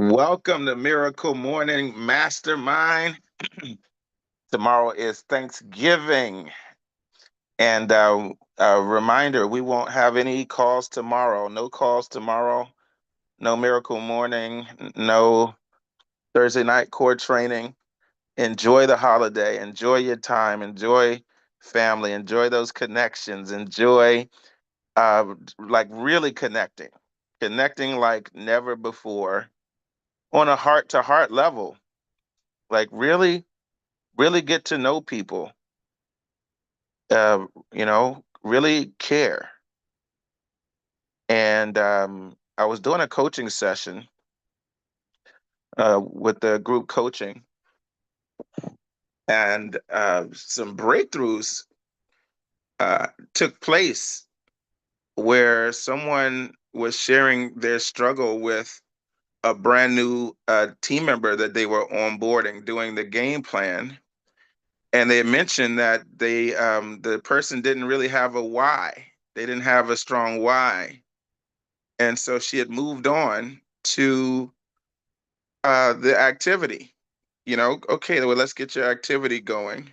Welcome to Miracle Morning Mastermind. Tomorrow is Thanksgiving. And a reminder, we won't have any calls tomorrow. No calls tomorrow. No Miracle Morning. No Thursday night core training. Enjoy the holiday. Enjoy your time. Enjoy family. Enjoy those connections. Enjoy like really connecting. Connecting like never before on a heart-to-heart level. Like really get to know people, really care. And I was doing a coaching session with the group coaching, and some breakthroughs took place where someone was sharing their struggle with a brand new team member that they were onboarding, doing the game plan. And they mentioned that the person didn't really have a why. They didn't have a strong why. And so she had moved on to the activity. Okay, well, let's get your activity going.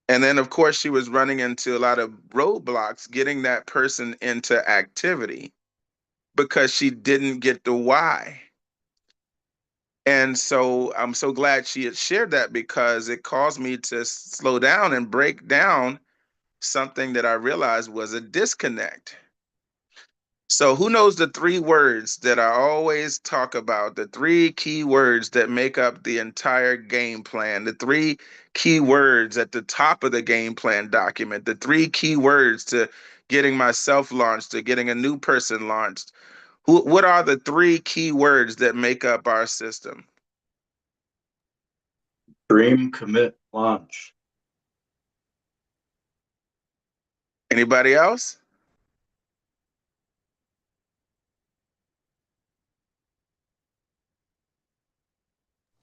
And then, of course, she was running into a lot of roadblocks getting that person into activity because she didn't get the why. And so I'm so glad she had shared that because it caused me to slow down and break down something that I realized was a disconnect. So who knows the three words that I always talk about, the three key words that make up the entire game plan, the three key words at the top of the game plan document, the three key words to getting myself launched, to getting a new person launched. What are the three key words that make up our system? Dream, commit, launch. Anybody else?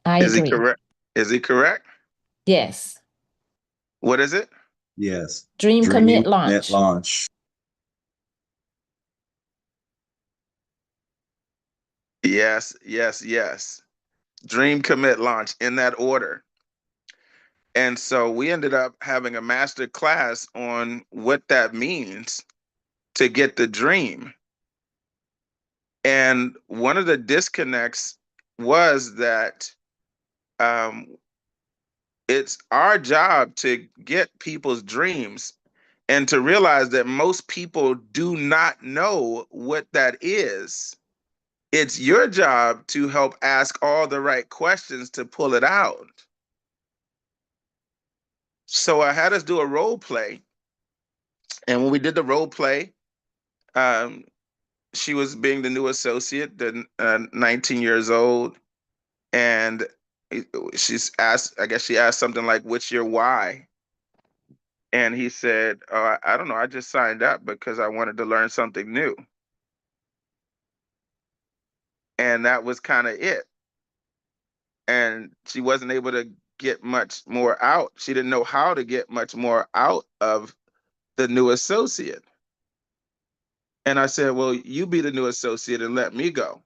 I Is he agree. correct? Is he correct? Yes. What is it? Yes. Dream, Dream, commit, commit, launch. launch. Yes, yes, yes. Dream, commit, launch in that order. And so we ended up having a master class on what that means to get the dream. And one of the disconnects was that um, it's our job to get people's dreams and to realize that most people do not know what that is. It's your job to help ask all the right questions to pull it out. So I had us do a role play. And when we did the role play, um, she was being the new associate, 19 years old. And she's asked, I guess she asked something like, "What's your why?" And he said, "Oh, I don't know. I just signed up because I wanted to learn something new." And that was kind of it. And she wasn't able to get much more out. She didn't know how to get much more out of the new associate. And I said, "Well, you be the new associate and let me go."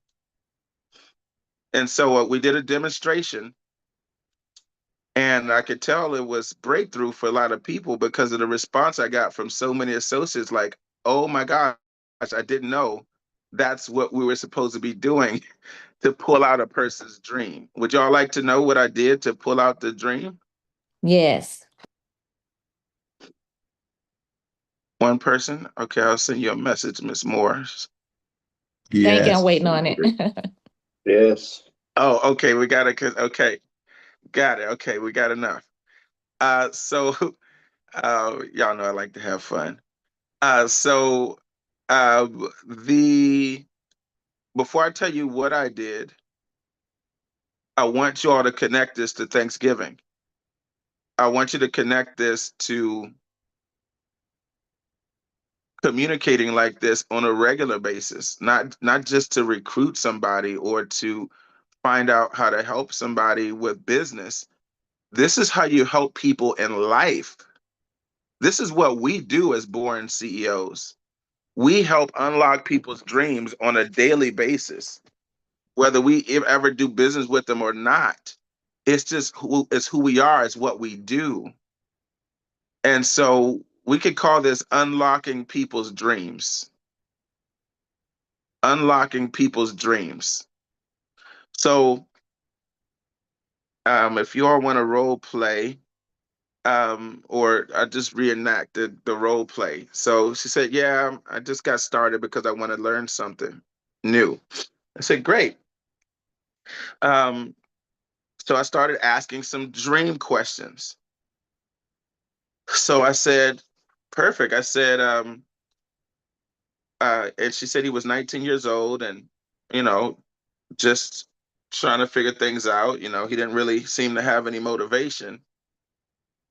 And so we did a demonstration, and I could tell it was breakthrough for a lot of people because of the response I got from so many associates like, "Oh my gosh, I didn't know that's what we were supposed to be doing to pull out a person's dream." Would y'all like to know what I did to pull out the dream? Yes. One person? Okay, I'll send you a message, Miss Morris. Thank you. I'm Yes. waiting on it. Yes. Oh, okay, we got it. Okay, got it. Okay, we got enough. So y'all know I like to have fun. So uh, the before I tell you what I did, I want you all to connect this to Thanksgiving. I want you to connect this to communicating like this on a regular basis, not just to recruit somebody or to find out how to help somebody with business. This is how you help people in life. This is what we do as Born CEOs. We help unlock people's dreams on a daily basis. whether we ever do business with them or not. It's just who we are, it's what we do. And so we could call this unlocking people's dreams. Unlocking people's dreams. So if you all want to role play, or I just reenacted the role play. So she said, yeah, I just got started because I want to learn something new. I said, great. So I started asking some dream questions. So I said, perfect. I said, and she said he was 19 years old and, you know, just trying to figure things out. He didn't really seem to have any motivation.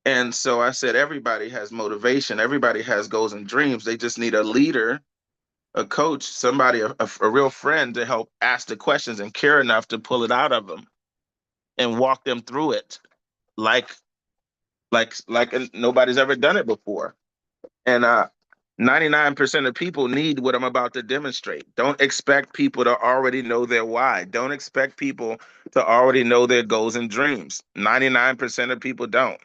And so I said, everybody has motivation. Everybody has goals and dreams. They just need a leader, a coach, somebody, a real friend to help ask the questions and care enough to pull it out of them and walk them through it like nobody's ever done it before. And 99% of people need what I'm about to demonstrate. Don't expect people to already know their why. Don't expect people to already know their goals and dreams. 99% of people don't.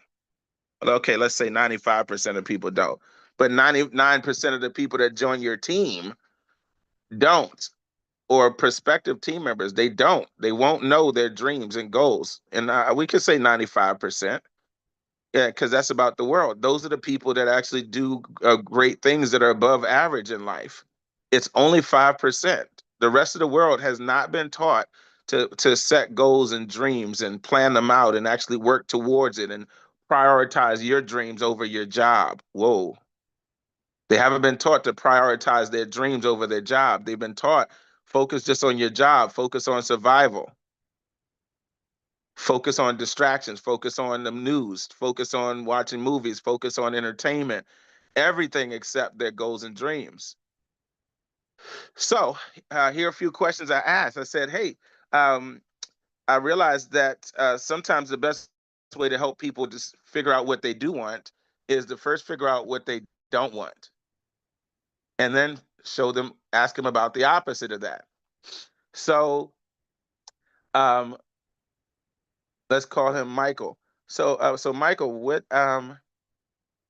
Okay, let's say 95% of people don't. But 99% of the people that join your team don't, or prospective team members, they don't. They won't know their dreams and goals. And we could say 95%. Yeah, because that's about the world. Those are the people that actually do great things that are above average in life. It's only 5%. The rest of the world has not been taught to set goals and dreams and plan them out and actually work towards it and prioritize your dreams over your job. Whoa. They haven't been taught to prioritize their dreams over their job. They've been taught focus just on your job, focus on survival. Focus on distractions, focus on the news, focus on watching movies, focus on entertainment, everything except their goals and dreams. So here are a few questions I asked. I said, hey, I realized that sometimes the best way to help people just figure out what they do want is to first figure out what they don't want, and then ask them about the opposite of that. So let's call him Michael. So Michael, what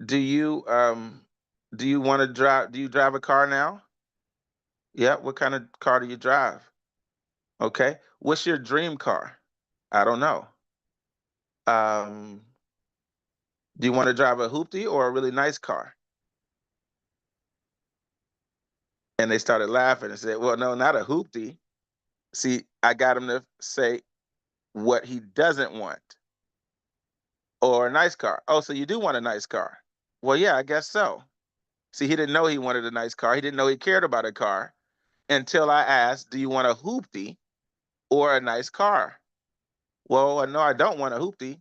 do you want to drive? Do you drive a car now? Yeah. What kind of car do you drive? Okay. What's your dream car? I don't know. Um, do you want to drive a hoopty or a really nice car? And they started laughing and said, well, no, not a hoopty. See, I got him to say what he doesn't want, or a nice car. Oh, so you do want a nice car? Well, yeah, I guess so. See, he didn't know he wanted a nice car. He didn't know he cared about a car until I asked, do you want a hoopty or a nice car? Well, I know I don't want a hoopty,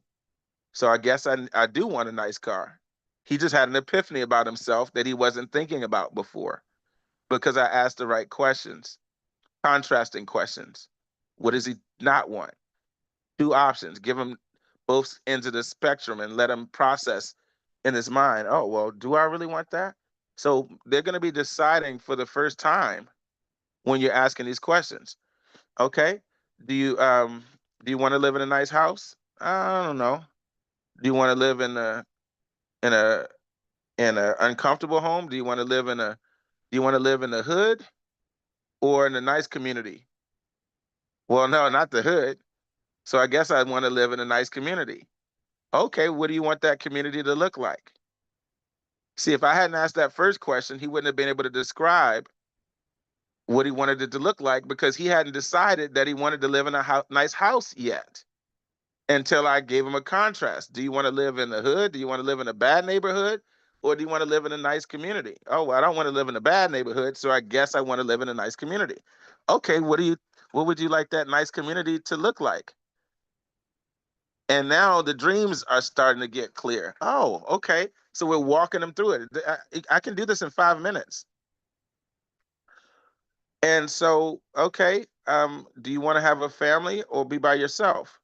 so I guess I do want a nice car. He just had an epiphany about himself that he wasn't thinking about before because I asked the right questions, contrasting questions. What does he not want? Two options. Give him both ends of the spectrum and let him process in his mind. Oh, well, do I really want that? So they're going to be deciding for the first time when you're asking these questions. Okay, do you want to live in a nice house? I don't know. Do you want to live in a in a uncomfortable home? Do you want to live in the hood or in a nice community? Well, no, not the hood. So I guess I want to live in a nice community. Okay, what do you want that community to look like? See, if I hadn't asked that first question, he wouldn't have been able to describe what he wanted it to look like because he hadn't decided that he wanted to live in a nice house yet until I gave him a contrast. Do you want to live in the hood? Do you want to live in a bad neighborhood? Or do you want to live in a nice community? Oh, well, I don't want to live in a bad neighborhood, so I guess I want to live in a nice community. Okay, what would you like that nice community to look like? And now the dreams are starting to get clear. Oh, okay. So we're walking them through it. I can do this in 5 minutes. And so, okay, do you want to have a family or be by yourself?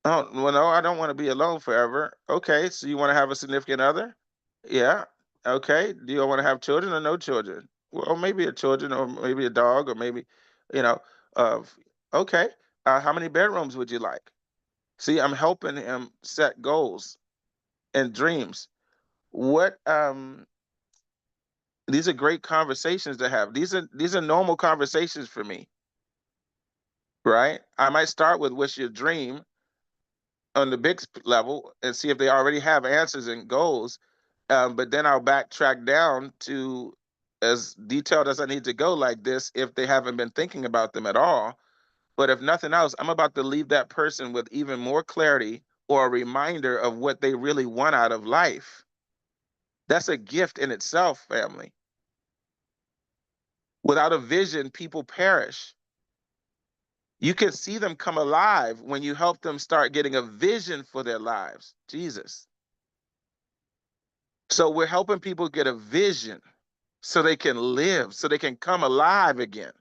Oh, well, no, I don't want to be alone forever. Okay, so you want to have a significant other? Yeah. Okay. Do you want to have children or no children? Well, maybe a children or maybe a dog or maybe, you know. of, okay, how many bedrooms would you like? See, I'm helping him set goals and dreams. What These are great conversations to have. These are normal conversations for me, right? I might start with what's your dream on the level and see if they already have answers and goals. But then I'll backtrack down to as detailed as I need to go, like this, if they haven't been thinking about them at all. But if nothing else, I'm about to leave that person with even more clarity or a reminder of what they really want out of life. That's a gift in itself, family. Without a vision, people perish. You can see them come alive when you help them start getting a vision for their lives. Jesus. So we're helping people get a vision so they can live, so they can come alive again.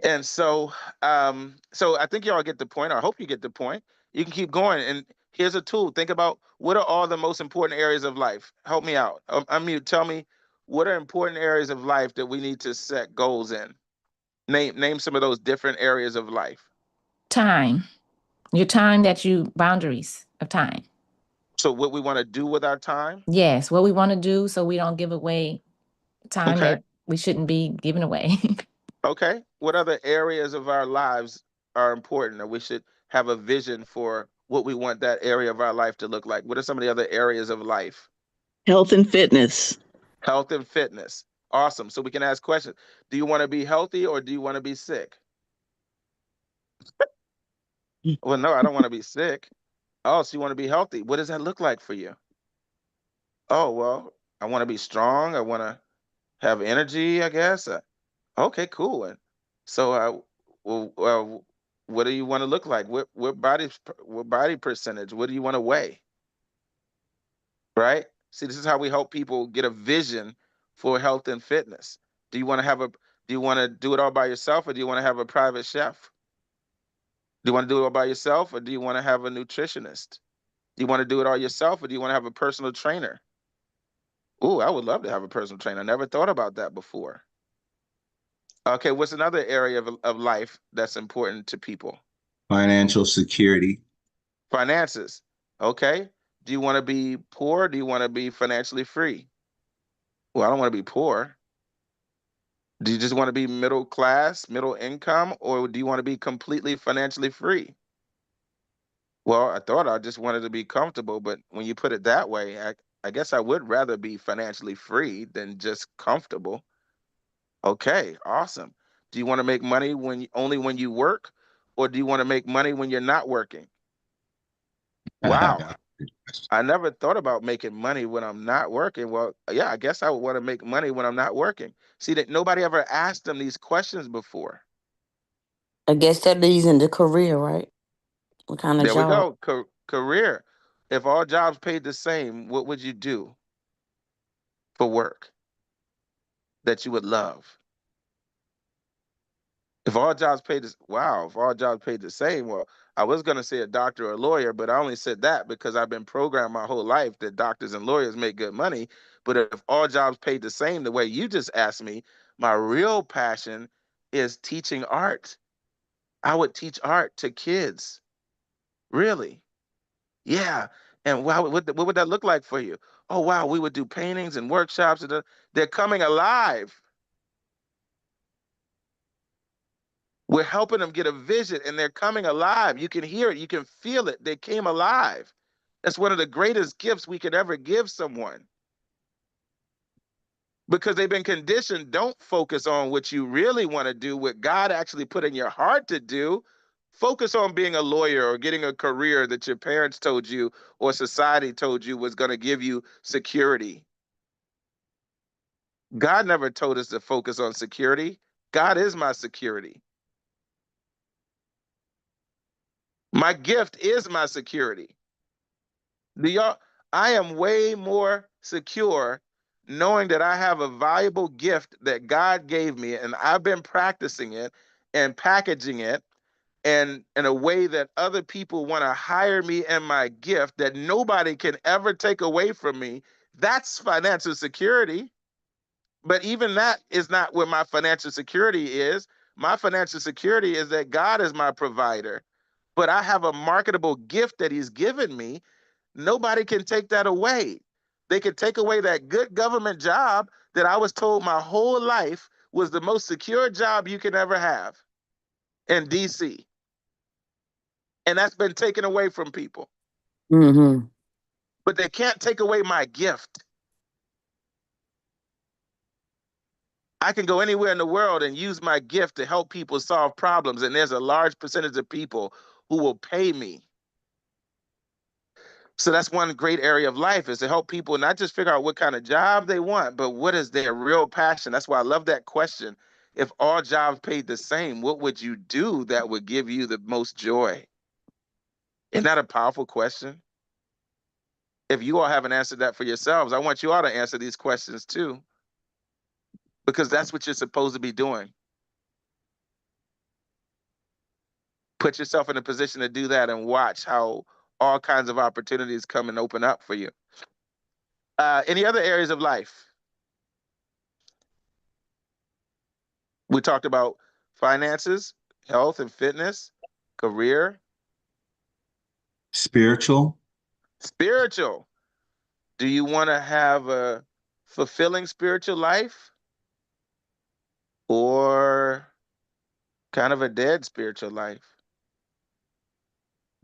And so I think y'all get the point. Or I hope you get the point. You can keep going. And here's a tool. Think about, what are all the most important areas of life? Help me out. Unmute. Tell me, what are important areas of life that we need to set goals in? Name some of those different areas of life. Time. Your time boundaries of time. So what we want to do with our time? Yes, what we want to do so we don't give away time Okay. that we shouldn't be giving away. Okay. What other areas of our lives are important, or we should have a vision for what we want that area of our life to look like? What are some of the other areas of life? Health and fitness. Health and fitness. Awesome. So we can ask questions. Do you want to be healthy or do you want to be sick? Well, no, I don't want to be sick. Oh, so you want to be healthy. What does that look like for you? Oh, well, I want to be strong. I want to have energy, I guess. Okay, cool. And so, what do you want to look like? What body percentage? What do you want to weigh? Right? See, this is how we help people get a vision for health and fitness. Do you want to have a? Do you want to do it all by yourself, or do you want to have a private chef? Do you want to do it all by yourself, or do you want to have a nutritionist? Do you want to do it all yourself, or do you want to have a personal trainer? Ooh, I would love to have a personal trainer. I never thought about that before. Okay, what's another area of life that's important to people? Financial security. Finances. Okay. Do you want to be poor? Do you want to be financially free? Well, I don't want to be poor. Do you just want to be middle class, middle income, or do you want to be completely financially free? Well, I thought I just wanted to be comfortable, but when you put it that way, I guess I would rather be financially free than just comfortable. Okay, awesome. Do you want to make money only when you work, or do you want to make money when you're not working? Wow. I never thought about making money when I'm not working. Well, yeah, I guess I would want to make money when I'm not working. See, that nobody ever asked them these questions before. I guess that leads into career, right? What kind of There we job? go. Career. If all jobs paid the same, what would you do for work that you would love? If all jobs paid this, wow, if all jobs paid the same, well, I was going to say a doctor or a lawyer, but I only said that because I've been programmed my whole life that doctors and lawyers make good money. But if all jobs paid the same, the way you just asked me, my real passion is teaching art. I would teach art to kids. Really? Yeah. And wow, what would that look like for you? Oh, wow, we would do paintings and workshops. And they're coming alive. We're helping them get a vision and they're coming alive. You can hear it, you can feel it. They came alive. That's one of the greatest gifts we could ever give someone because they've been conditioned. Don't focus on what you really want to do, what God actually put in your heart to do. Focus on being a lawyer or getting a career that your parents told you or society told you was going to give you security. God never told us to focus on security. God is my security. My gift is my security. Do y'all? I am way more secure knowing that I have a valuable gift that God gave me, and I've been practicing it and packaging it and in a way that other people want to hire me and my gift that nobody can ever take away from me. That's financial security. But even that is not where my financial security is. My financial security is that God is my provider. But I have a marketable gift that He's given me. Nobody can take that away. They could take away that good government job that I was told my whole life was the most secure job you can ever have in DC. And that's been taken away from people. Mm-hmm. But they can't take away my gift. I can go anywhere in the world and use my gift to help people solve problems. And there's a large percentage of people who will pay me. So that's one great area of life, is to help people not just figure out what kind of job they want, but what is their real passion. That's why I love that question. If all jobs paid the same, what would you do that would give you the most joy? Isn't that a powerful question? If you all haven't answered that for yourselves, I want you all to answer these questions too, because that's what you're supposed to be doing. Put yourself in a position to do that and watch how all kinds of opportunities come and open up for you. Any other areas of life? We talked about finances, health and fitness, career, Spiritual. spiritual. Do you want to have a fulfilling spiritual life or kind of a dead spiritual life?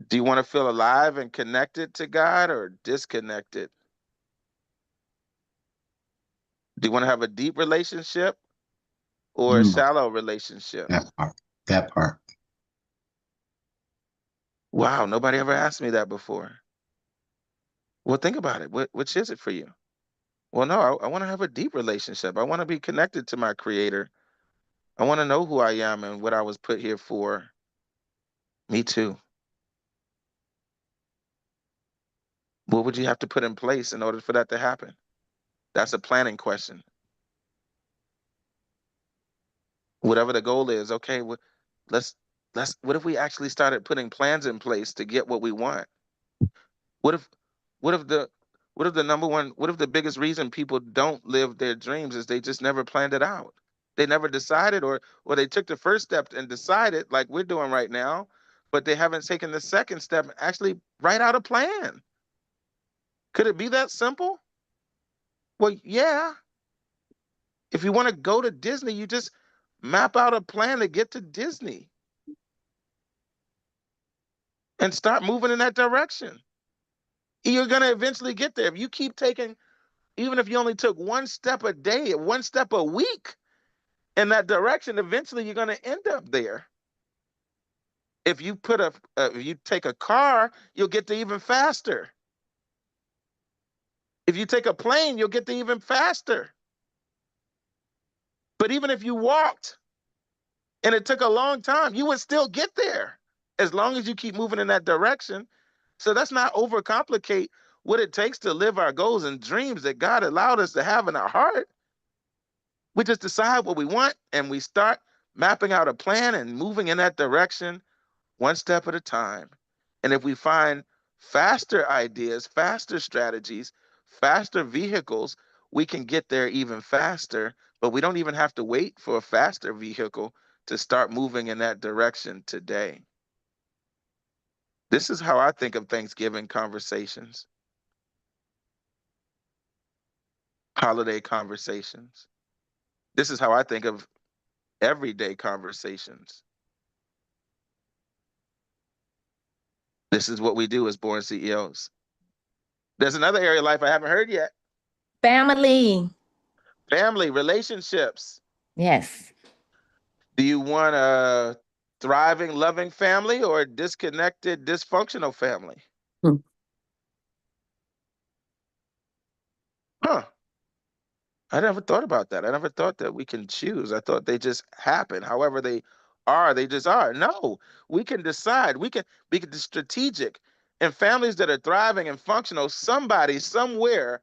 Do you want to feel alive and connected to God or disconnected? Do you want to have a deep relationship or a Mm, shallow relationship? that part. That part. Wow, nobody ever asked me that before. Well, think about it. Which is it for you? Well, no, I want to have a deep relationship. I want to be connected to my creator. I want to know who I am and what I was put here for. Me too. What would you have to put in place in order for that to happen? That's a planning question. Whatever the goal is, okay, let's what if we actually started putting plans in place to get what we want? What if what if the what if the number one, what if the biggest reason people don't live their dreams is they just never planned it out? They never decided, or they took the first step and decided like we're doing right now, but they haven't taken the second step and actually write out a plan. Could it be that simple? Well, yeah. If you want to go to Disney, you just map out a plan to get to Disney and start moving in that direction. You're going to eventually get there. If you keep taking, even if you only took one step a day, one step a week in that direction, eventually you're going to end up there. If you if you take a car, you'll get to even faster. If you take a plane, you'll get to even faster. But even if you walked and it took a long time, you would still get there as long as you keep moving in that direction. So let's not overcomplicate what it takes to live our goals and dreams that God allowed us to have in our heart. We just decide what we want and we start mapping out a plan and moving in that direction one step at a time. And if we find faster ideas, faster strategies, faster vehicles, we can get there even faster. But we don't even have to wait for a faster vehicle to start moving in that direction today. This is how I think of Thanksgiving conversations, holiday conversations. This is how I think of everyday conversations. This is what we do as born CEOs. There's another area of life I haven't heard yet. Family. Family, relationships. Yes. Do you want a thriving, loving family or a disconnected, dysfunctional family? Hmm. Huh. I never thought about that. I never thought that we can choose. I thought they just happen. However they are, they just are. No, we can decide. We can be strategic. And families that are thriving and functional, somebody somewhere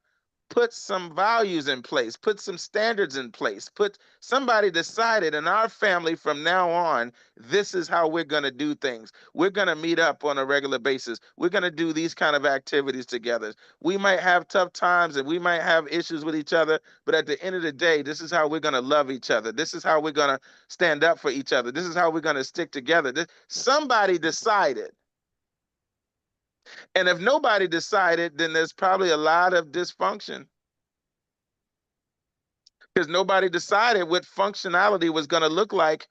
put some values in place, put some standards in place, put somebody decided in our family from now on, this is how we're going to do things. We're going to meet up on a regular basis. We're going to do these kind of activities together. We might have tough times and we might have issues with each other, but at the end of the day, this is how we're going to love each other. This is how we're going to stand up for each other. This is how we're going to stick together. Somebody decided. And if nobody decided, then there's probably a lot of dysfunction because nobody decided what functionality was going to look like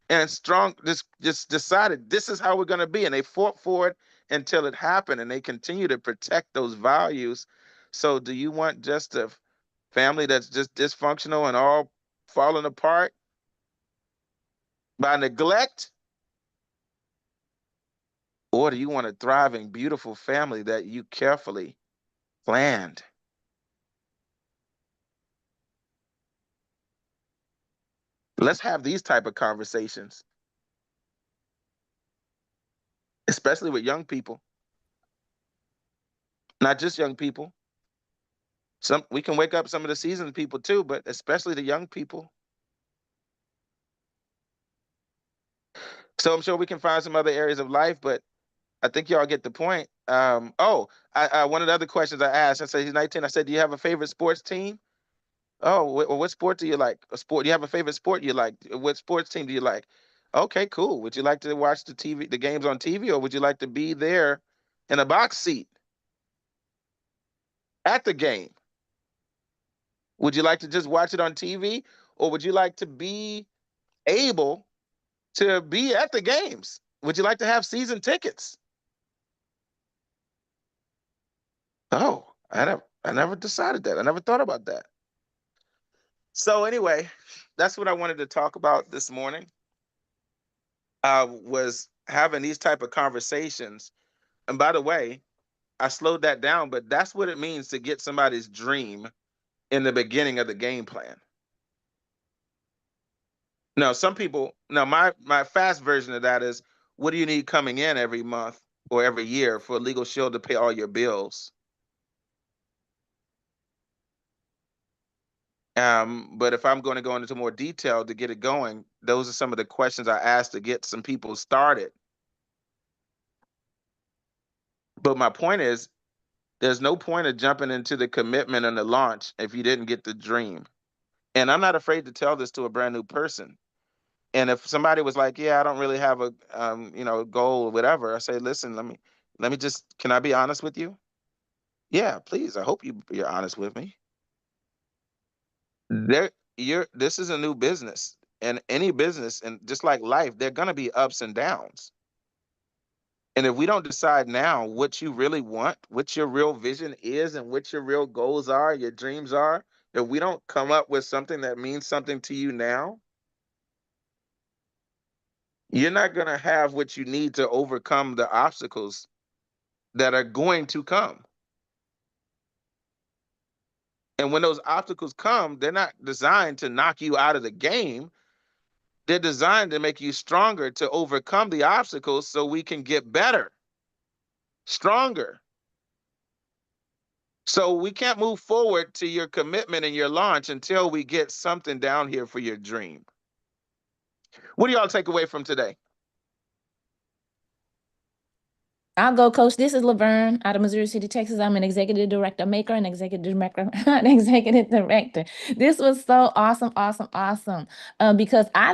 and strong just decided this is how we're going to be, and they fought for it until it happened, and they continue to protect those values. So do you want just a family that's just dysfunctional and all falling apart by neglect, or do you want a thriving, beautiful family that you carefully planned? Let's have these type of conversations, especially with young people. Not just young people. Some we can wake up some of the seasoned people too, but especially the young people. So I'm sure we can find some other areas of life, but I think y'all get the point. One of the other questions I asked, I said he's 19. I said, "Do you have a favorite sports team?" Oh, what sport do you like? A sport? Do you have a favorite sport you like? What sports team do you like? Okay, cool. Would you like to watch the games on TV, or would you like to be there in a box seat at the game? Would you like to just watch it on TV, or would you like to be able to be at the games? Would you like to have season tickets? Oh, I never decided that. I never thought about that. So anyway, that's what I wanted to talk about this morning. Was having these type of conversations. And by the way, I slowed that down, but that's what it means to get somebody's dream in the beginning of the game plan. No, some people. No, my fast version of that is, what do you need coming in every month or every year for a legal shield to pay all your bills? But if I'm going to go into more detail to get it going, those are some of the questions I asked to get some people started. But my point is, there's no point of jumping into the commitment and the launch if you didn't get the dream. And I'm not afraid to tell this to a brand new person. And if somebody was like, "Yeah, I don't really have a goal or whatever," I say, "Listen, let me just, can I be honest with you?" Yeah, please. I hope you're honest with me. This is a new business, and any business, and just like life, there are gonna be ups and downs. And if we don't decide now what you really want, what your real vision is, and what your real goals are, your dreams are, if we don't come up with something that means something to you now, you're not gonna have what you need to overcome the obstacles that are going to come. And when those obstacles come, they're not designed to knock you out of the game. They're designed to make you stronger to overcome the obstacles so we can get better, stronger. So we can't move forward to your commitment and your launch until we get something down here for your dream. What do y'all take away from today? I'll go, Coach. This is Laverne out of Missouri City, Texas. I'm an executive director, maker, and executive director, an executive director. This was so awesome, awesome, awesome. Because I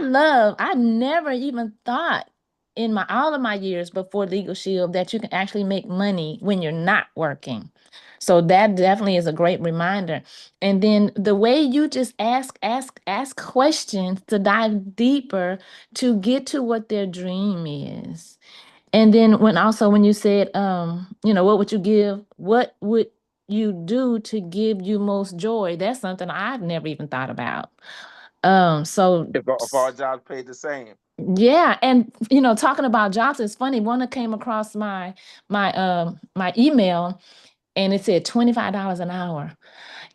never even thought in all of my years before Legal Shield that you can actually make money when you're not working. So that definitely is a great reminder. And then the way you just ask questions to dive deeper to get to what their dream is. And then when you said, what would you do to give you most joy? That's something I've never even thought about. So If our jobs paid the same. yeah, and talking about jobs, it's funny. One that came across my email and it said $25 an hour.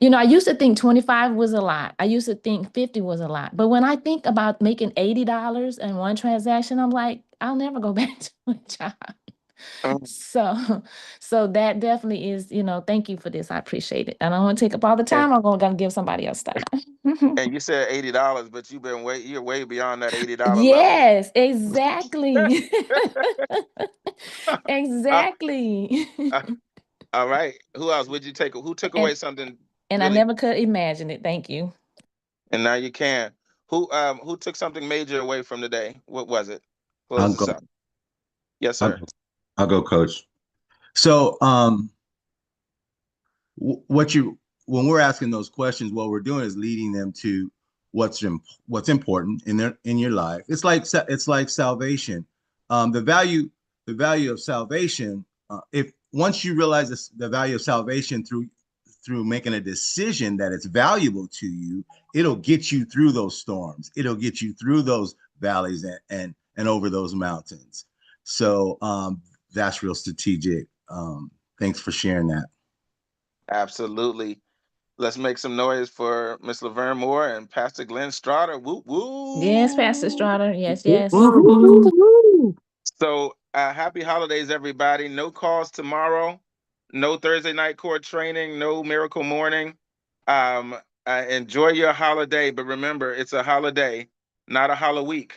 I used to think 25 was a lot. I used to think 50 was a lot. But when I think about making $80 in one transaction, I'm like, I'll never go back to a job. Mm. So that definitely is, thank you for this. I appreciate it. I don't want to take up all the And, time. I'm gonna give somebody else time. and you said $80, but you're way beyond that $80 level. Yes, exactly. Uh, Exactly. uh, all right. Who else would you take? Who took And away something and I really? never could imagine it. Thank you. And now you can. Who took something major away from the day? What was it? Close I'll this go. up. Yes, I'll sir. go. I'll go, coach. So, what you when we're asking those questions, what we're doing is leading them to what's important in your life. It's like salvation. Um, the value the value of salvation. If once you realize the value of salvation through making a decision that it's valuable to you, it'll get you through those storms. It'll get you through those valleys and over those mountains. So that's real strategic. Thanks for sharing that. Absolutely. Let's make some noise for Miss Laverne Moore and Pastor Glenn Strader. Woo Yes, Pastor woo. Strada. Yes, yes. Woo-hoo. So happy holidays, everybody. No calls tomorrow. No Thursday night court training. No miracle morning. Um, enjoy your holiday, but remember, it's a holiday, not a holiday.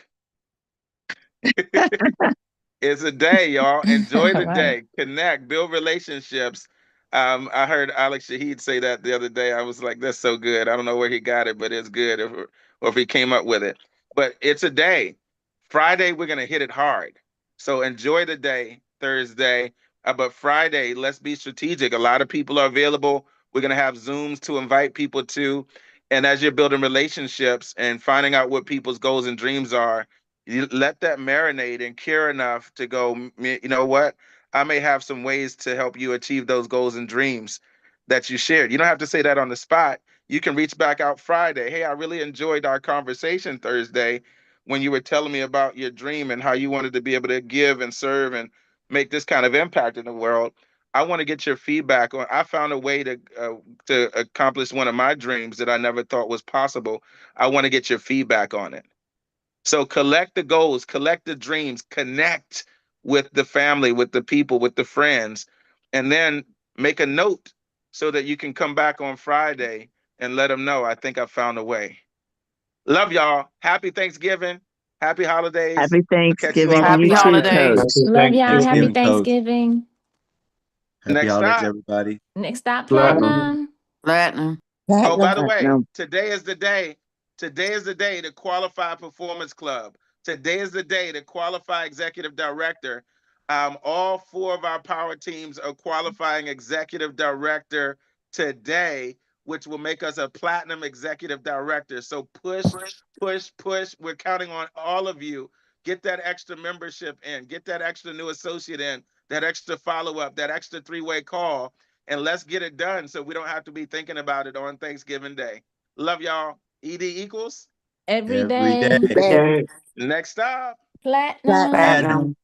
It's a day, y'all. Enjoy the Right. day. Connect, build relationships. I heard Alex Shahid say that the other day. I was like, that's so good. I don't know where he got it, but it's good or if he came up with it. But it's a day. Friday, we're going to hit it hard. So enjoy the day, Thursday. But Friday, let's be strategic. A lot of people are available. We're going to have Zooms to invite people to. And as you're building relationships and finding out what people's goals and dreams are, you let that marinate and cure enough to go, You know what? I may have some ways to help you achieve those goals and dreams that you shared. You don't have to say that on the spot. You can reach back out Friday. Hey, I really enjoyed our conversation Thursday when you were telling me about your dream and how you wanted to be able to give and serve and make this kind of impact in the world. I want to get your feedback on. I found a way to accomplish one of my dreams that I never thought was possible. I want to get your feedback on it. So collect the goals, collect the dreams, connect with the family, with the people, with the friends, and then make a note so that you can come back on Friday and let them know, I think I found a way. Love y'all. Happy Thanksgiving. Happy holidays. Happy I'll catch you Thanksgiving all to on you Happy too, Friday. Coach. holidays. Love y'all. Happy Thanksgiving, coach. Thanksgiving. Happy Next holidays, stop. everybody. Next stop, Platinum. Platinum. Platinum. Oh, by Platinum. the way, Platinum. today is the day. Today is the day to qualify Performance Club. Today is the day to qualify Executive Director. All four of our power teams are qualifying Executive Director today, which will make us a Platinum Executive Director. So push, push, push. We're counting on all of you. Get that extra membership in, get that extra new associate in, that extra follow up, that extra three-way call, and let's get it done so we don't have to be thinking about it on Thanksgiving Day. Love y'all. ED equals Every Every day. day. Every day. next stop. Platinum. Platinum. Platinum. Platinum.